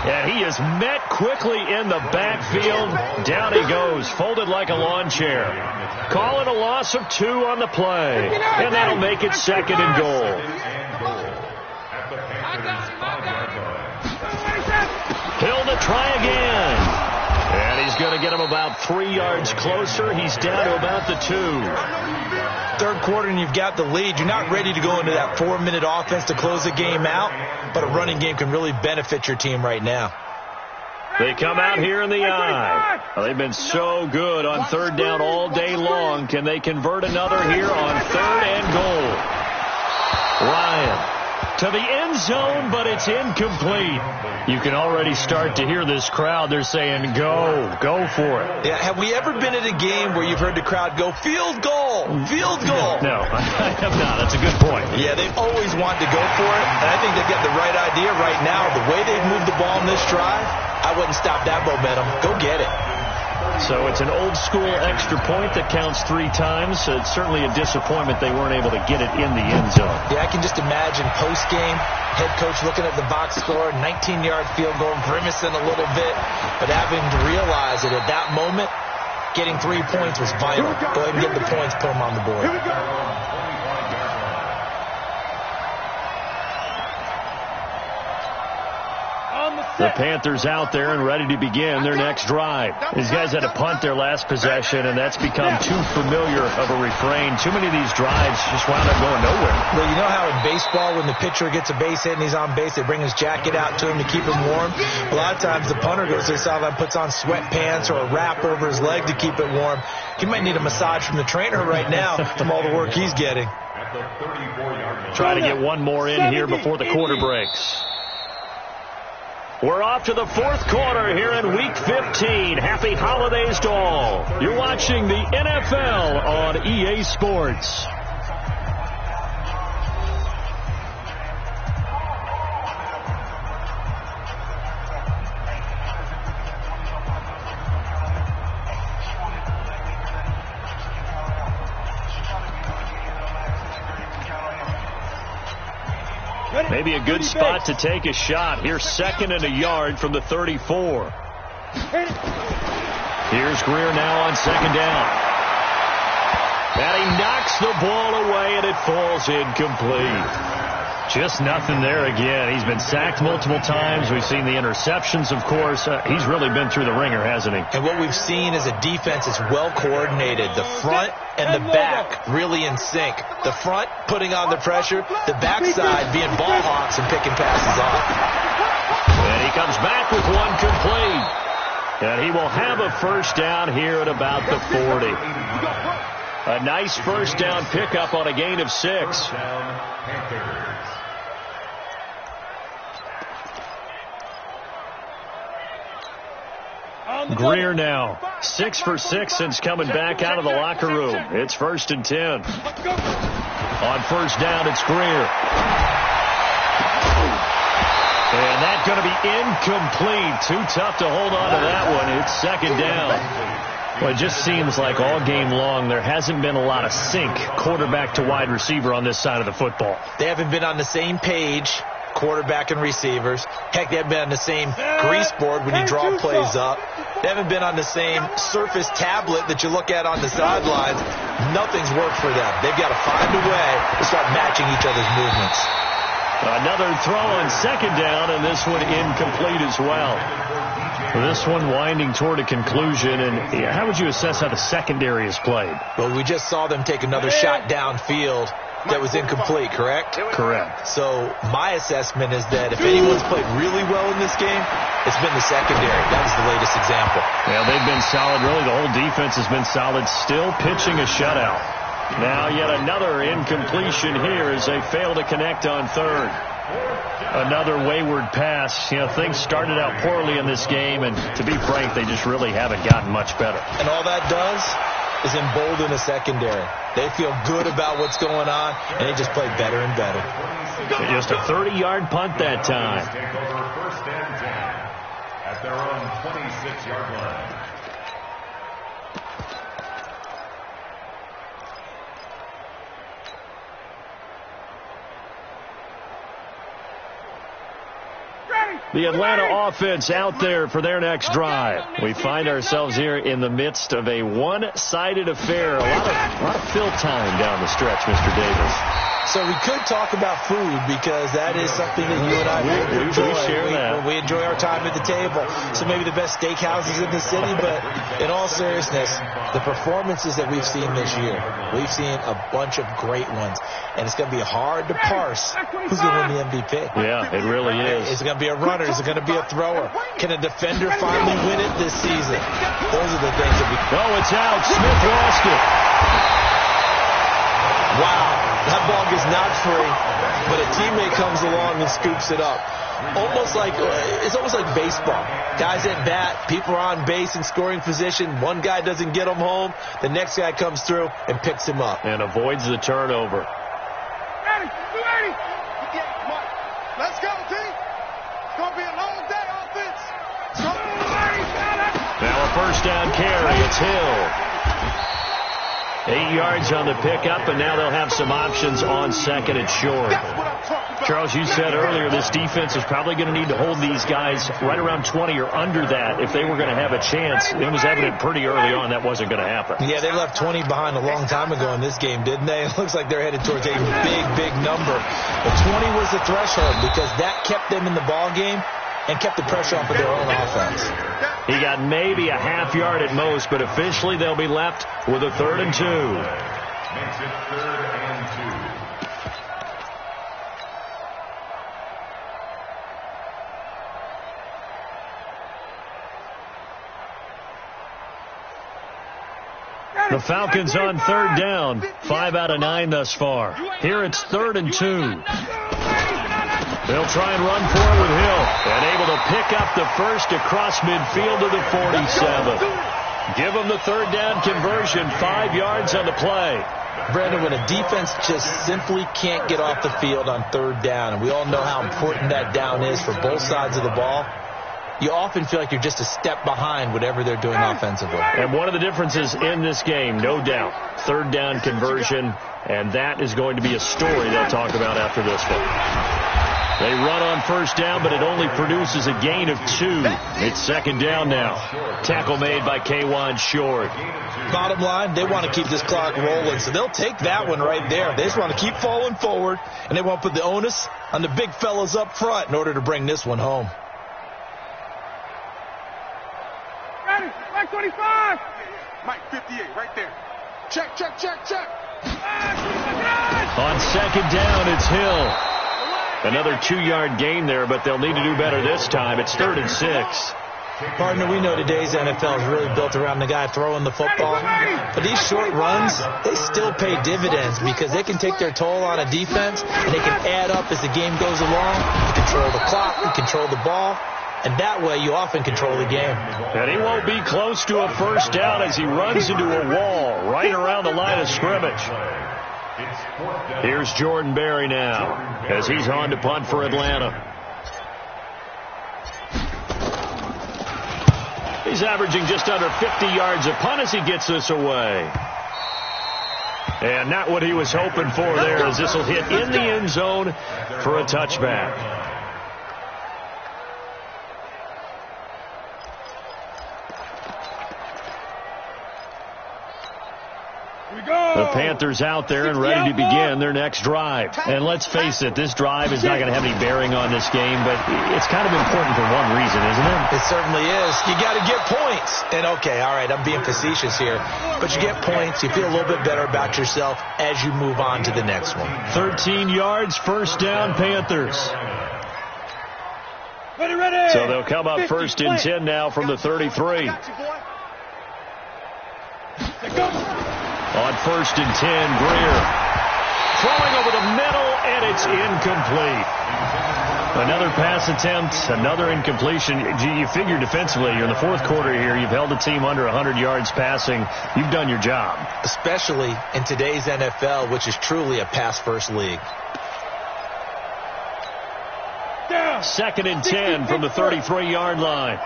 And he is met quickly in the backfield. Down he goes, folded like a lawn chair. Calling a loss of 2 on the play. And that'll make it 2nd and goal. Hill to try again. And he's going to get him about 3 yards closer. He's down to about the 2. 3rd quarter and you've got the lead. You're not ready to go into that 4-minute offense to close the game out, but a running game can really benefit your team right now. They come out here in the eye. Well, they've been so good on 3rd down all day long. Can they convert another here on 3rd and goal? Ryan to the end zone, but it's incomplete. You can already start to hear this crowd. They're saying, go for it. Yeah, have we ever been at a game where you've heard the crowd go, field goal, field goal? No, I have not. That's a good point. Yeah, they've always wanted to go for it, and I think they've got the right idea right now. The way they've moved the ball in this drive, I wouldn't stop that momentum. Go get it. So it's an old-school extra point that counts 3 times. So it's certainly a disappointment they weren't able to get it in the end zone. Yeah, I can just imagine post-game, head coach looking at the box score, 19-yard field goal, grimacing a little bit, but having to realize that at that moment, getting 3 points was vital. Go ahead and get the points, put them on the board. Here we go. The Panthers out there and ready to begin their next drive. These guys had to punt their last possession, and that's become too familiar of a refrain. Too many of these drives just wound up going nowhere. Well, you know how in baseball, when the pitcher gets a base hit and he's on base, they bring his jacket out to him to keep him warm? A lot of times the punter goes to the sideline, puts on sweatpants or a wrap over his leg to keep it warm. He might need a massage from the trainer right now from all the work he's getting. Try to get one more in here before the quarter breaks. We're off to the fourth quarter here in Week 15. Happy holidays to all. You're watching the NFL on EA Sports. Maybe a good spot to take a shot. Here's 2nd and a yard from the 34. Here's Greer now on 2nd down. And he knocks the ball away, and it falls incomplete. Just nothing there again. He's been sacked multiple times. We've seen the interceptions, of course. He's really been through the ringer, hasn't he? And what we've seen is a defense that's well coordinated. The front and the back really in sync. The front putting on the pressure, the backside being ball hawks and picking passes off. And he comes back with one complete. And he will have a first down here at about the 40. A nice first down pickup on a gain of 6. Greer now 6 for 6 since coming back out of the locker room. It's 1st and 10. On first down, it's Greer. And that's going to be incomplete. Too tough to hold on to that one. It's 2nd down. Well, it just seems like all game long there hasn't been a lot of sync quarterback to wide receiver on this side of the football. They haven't been on the same page, quarterback and receivers. Heck, they haven't been on the same grease board when you draw plays up. They haven't been on the same surface tablet that you look at on the sidelines. Nothing's worked for them. They've got to find a way to start matching each other's movements. Another throw on 2nd down, and this one incomplete as well. This one winding toward a conclusion, and how would you assess how the secondary has played? Well, we just saw them take another shot downfield that was incomplete, correct? Correct. So my assessment is that if anyone's played really well in this game, it's been the secondary. That was the latest example. Yeah, they've been solid. Really, the whole defense has been solid. Still pitching a shutout. Now yet another incompletion here as they fail to connect on 3rd. Another wayward pass. You know, things started out poorly in this game, and to be frank, they just really haven't gotten much better. And all that does is embolden the secondary. They feel good about what's going on, and they just play better and better. Just a 30-yard punt that time. Take over 1st and 10 at their own 26-yard line. The Atlanta offense out there for their next drive. We find ourselves here in the midst of a one-sided affair. A lot of fill time down the stretch, Mr. Davis. So we could talk about food because that is something that you and I enjoy. We share that. We enjoy our time at the table. So maybe the best steakhouses in the city, but in all seriousness, the performances that we've seen this year, we've seen a bunch of great ones. And it's going to be hard to parse who's going to win the MVP. Yeah, it really is. Is it going to be a runner? Is it going to be a thrower? Can a defender finally win it this season? Those are the things that we... Oh, it's out. Smith lost it. Wow. That ball gets knocked free, but a teammate comes along and scoops it up. It's almost like baseball. Guys at bat, people are on base in scoring position. One guy doesn't get him home. The next guy comes through and picks him up. And avoids the turnover. Let's go, team. It's going to be a long day, offense. Now a first down carry. It's Hill. 8 yards on the pickup, and now they'll have some options on second and short. Charles, you said earlier this defense is probably going to need to hold these guys right around 20 or under that if they were going to have a chance. It was evident pretty early on that wasn't going to happen. Yeah, they left 20 behind a long time ago in this game, didn't they? It looks like they're headed towards a big number. But 20 was the threshold because that kept them in the ball game and kept the pressure off of their own offense. He got maybe a half yard at most, but officially they'll be left with a 3rd and 2. Makes it 3rd and 2. The Falcons on 3rd down. 5 out of 9 thus far. Here it's 3rd and 2. They'll try and run for it with Hill. And able to pick up the first across midfield to the 47. Give them the 3rd down conversion. 5 yards on the play. Brandon, when a defense just simply can't get off the field on 3rd down, and we all know how important that down is for both sides of the ball, you often feel like you're just a step behind whatever they're doing offensively. And one of the differences in this game, no doubt, 3rd down conversion, and that is going to be a story they'll talk about after this one. They run on 1st down, but it only produces a gain of 2. It's 2nd down now. Tackle made by K'Wan Short. Bottom line, they want to keep this clock rolling, so they'll take that one right there. They just want to keep falling forward, and they want to put the onus on the big fellas up front in order to bring this one home. Mike 25. Mike 58, right there. Check. On 2nd down, it's Hill. Another 2-yard gain there, but they'll need to do better this time. It's 3rd and 6. Partner, we know today's NFL is really built around the guy throwing the football. But these short runs, they still pay dividends because they can take their toll on a defense, and they can add up as the game goes along. You control the clock, you control the ball, and that way you often control the game. And he won't be close to a 1st down as he runs into a wall right around the line of scrimmage. Here's Jordan Berry now as he's on to punt for Atlanta. He's averaging just under 50 yards a punt as he gets this away. And not what he was hoping for there, as this will hit in the end zone for a touchback. The Panthers out there and ready to begin their next drive. And let's face it, this drive is not going to have any bearing on this game, but it's kind of important for one reason, isn't it? It certainly is. You got to get points. And okay, all right, I'm being facetious here, but you get points, you feel a little bit better about yourself as you move on to the next one. 13 yards, 1st down, Panthers. Ready. So they'll come up 1st and 10 now from the 33. On 1st and 10, Greer throwing over the middle, and it's incomplete. Another pass attempt, another incompletion. You figure defensively, you're in the 4th quarter here. You've held the team under 100 yards passing. You've done your job. Especially in today's NFL, which is truly a pass-first league. 2nd and 10 from the 33-yard line.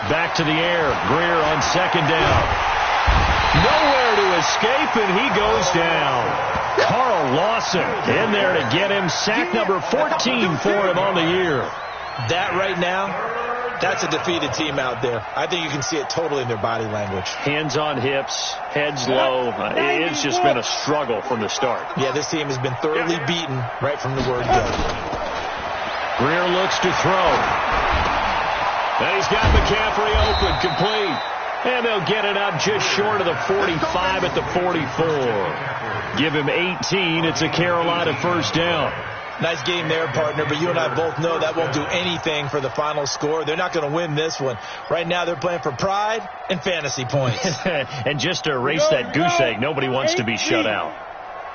Back to the air. Greer on 2nd down. Nowhere to escape, and he goes down. Carl Lawson in there to get him. Sack number 14 for him on the year. That right now, that's a defeated team out there. I think you can see it totally in their body language. Hands on hips, heads low. It's just been a struggle from the start. Yeah, this team has been thoroughly beaten right from the word go. Greer looks to throw. And he's got McCaffrey open, complete. And they'll get it up just short of the 45 at the 44. Give him 18. It's a Carolina 1st down. Nice game there, partner, but you and I both know that won't do anything for the final score. They're not going to win this one. Right now they're playing for pride and fantasy points. And just to erase that goose egg, nobody wants to be shut out.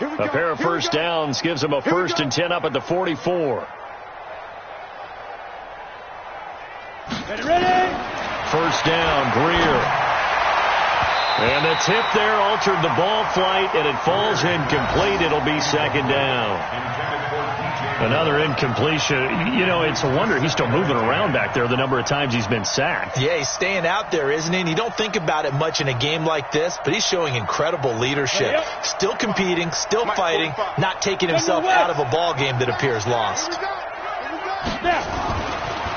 A pair of 1st downs gives them a 1st and 10 up at the 44. Ready. 1st down, Greer. And the tip there altered the ball flight, and it falls incomplete. It'll be 2nd down. Another incompletion. You know, it's a wonder he's still moving around back there the number of times he's been sacked. Yeah, he's staying out there, isn't he? And you don't think about it much in a game like this, but he's showing incredible leadership. Still competing, still fighting, not taking himself out of a ball game that appears lost.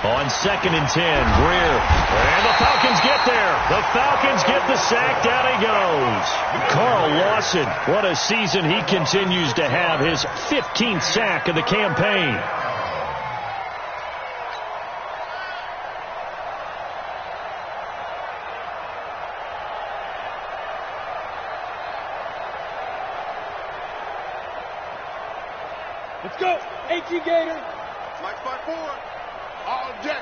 On 2nd and 10, Greer. And the Falcons get there. The Falcons get the sack. Down he goes. Carl Lawson, what a season he continues to have. His 15th sack of the campaign. Let's go. 18 Gator. Like 5-4. All day.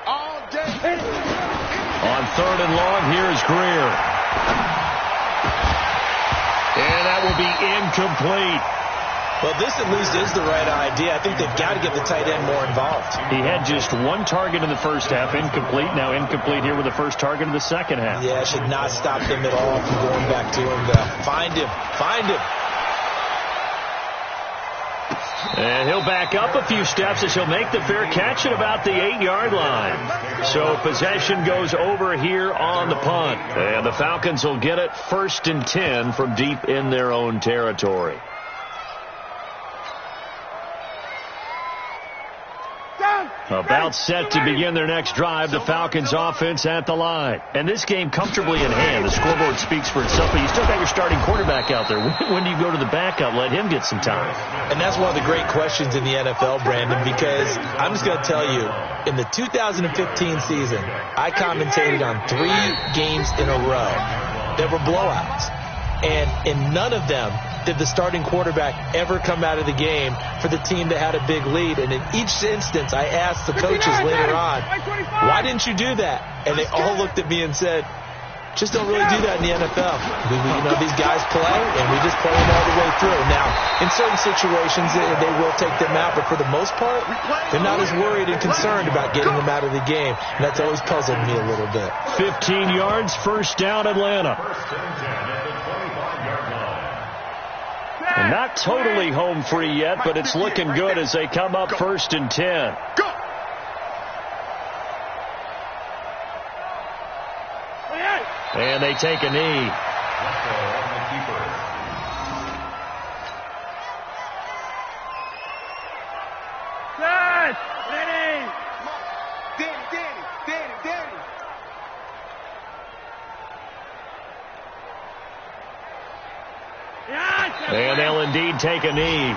All day. On 3rd and long, here's Greer. And that will be incomplete. Well, this at least is the right idea. I think they've got to get the tight end more involved. He had just one target in the first half, incomplete. Now incomplete here with the first target of the second half. Yeah, should not stop them at all from going back to him. Find him. Find him. And he'll back up a few steps as he'll make the fair catch at about the 8-yard line. So possession goes over here on the punt. And the Falcons will get it 1st and 10 from deep in their own territory. About set to begin their next drive, the Falcons offense at the line. And this game comfortably in hand. The scoreboard speaks for itself, but you still got your starting quarterback out there. When do you go to the backup? Let him get some time. And that's one of the great questions in the NFL, Brandon, because I'm just going to tell you, in the 2015 season, I commentated on 3 games in a row that were blowouts. And in none of them did the starting quarterback ever come out of the game for the team that had a big lead. And in each instance, I asked the coaches later on, why didn't you do that? And they all looked at me and said, just don't really do that in the NFL. You know, these guys play, and we just play them all the way through. Now, in certain situations, they will take them out, but for the most part, they're not as worried and concerned about getting them out of the game. And that's always puzzled me a little bit. 15 yards, first down, Atlanta. And not totally home free yet, but it's looking good as they come up 1st and 10. And they take a knee. And they'll indeed take a knee.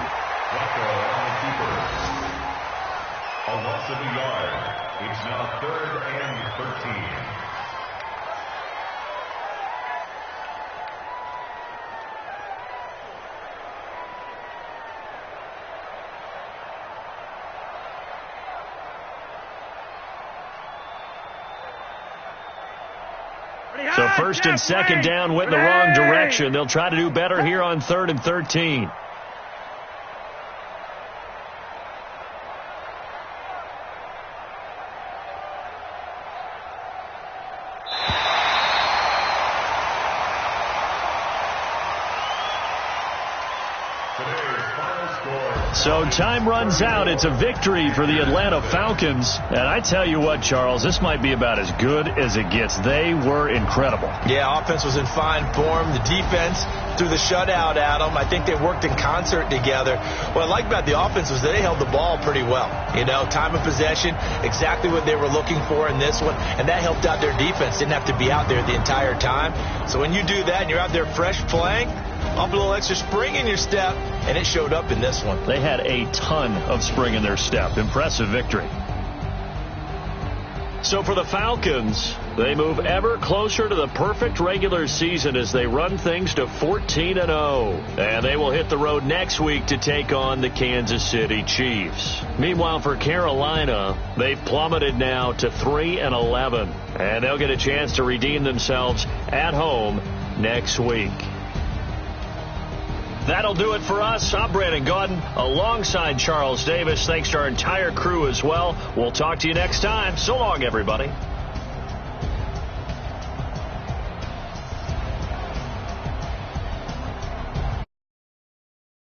A loss of a yard. It's now 3rd and 13. So 1st and 2nd down went in the wrong direction. They'll try to do better here on 3rd and 13. So time runs out. It's a victory for the Atlanta Falcons. And I tell you what, Charles, this might be about as good as it gets. They were incredible. Yeah, offense was in fine form. The defense threw the shutout at them. I think they worked in concert together. What I like about the offense was they held the ball pretty well. You know, time of possession, exactly what they were looking for in this one. And that helped out their defense. Didn't have to be out there the entire time. So when you do that and you're out there fresh playing, up a little extra spring in your step, and it showed up in this one. They had a ton of spring in their step. Impressive victory. So for the Falcons, they move ever closer to the perfect regular season as they run things to 14-0. And they will hit the road next week to take on the Kansas City Chiefs. Meanwhile, for Carolina, they've plummeted now to 3-11. And they'll get a chance to redeem themselves at home next week. That'll do it for us. I'm Brandon Gaudin alongside Charles Davis. Thanks to our entire crew as well. We'll talk to you next time. So long, everybody.